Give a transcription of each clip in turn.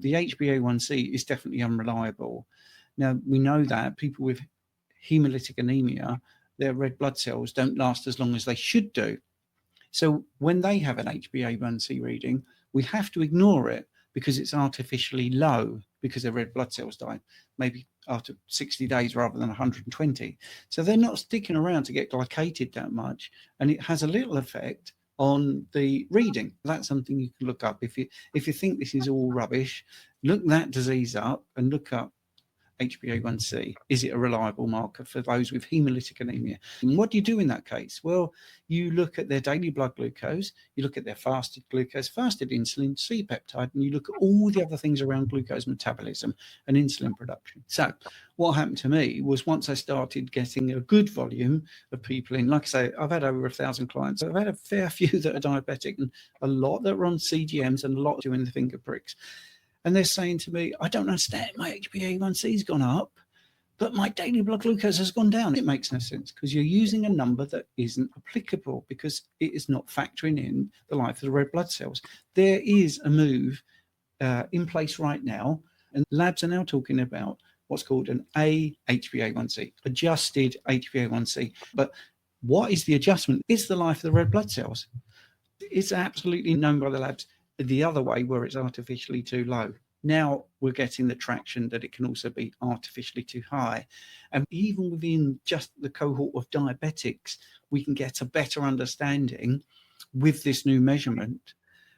The HbA1c is definitely unreliable. Now, we know that people with hemolytic anemia, their red blood cells don't last as long as they should do. So when they have an HbA1c reading, we have to ignore it because it's artificially low because their red blood cells die maybe after 60 days rather than 120. So they're not sticking around to get glycated that much, and it has a little effect on the reading. That's something you can look up. If you think this is all rubbish, look that disease up and look up HbA1c. Is it a reliable marker for those with hemolytic anemia? And what do you do in that case? Well, you look at their daily blood glucose, you look at their fasted glucose, fasted insulin, C-peptide, and you look at all the other things around glucose metabolism and insulin production. So what happened to me was once I started getting a good volume of people in, like I say, I've had over 1,000 clients. I've had a fair few that are diabetic and a lot that are on CGMs and a lot doing the finger pricks. And they're saying to me, I don't understand, my HbA1c has gone up, but my daily blood glucose has gone down. It makes no sense because you're using a number that isn't applicable because it is not factoring in the life of the red blood cells. There is a move in place right now, and labs are now talking about what's called an HbA1c, adjusted HbA1c. But what is the adjustment? It's the life of the red blood cells. It's absolutely known by the labs the other way where it's artificially too low. Now we're getting the traction that it can also be artificially too high. And even within just the cohort of diabetics, we can get a better understanding with this new measurement,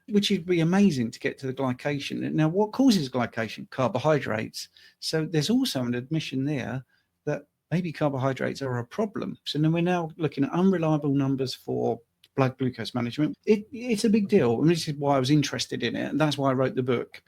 which would be amazing to get to the glycation. Now, what causes glycation? Carbohydrates. So there's also an admission there that maybe carbohydrates are a problem. So then we're now looking at unreliable numbers for blood glucose management. It's a big deal, and this is why I was interested in it, and that's why I wrote the book.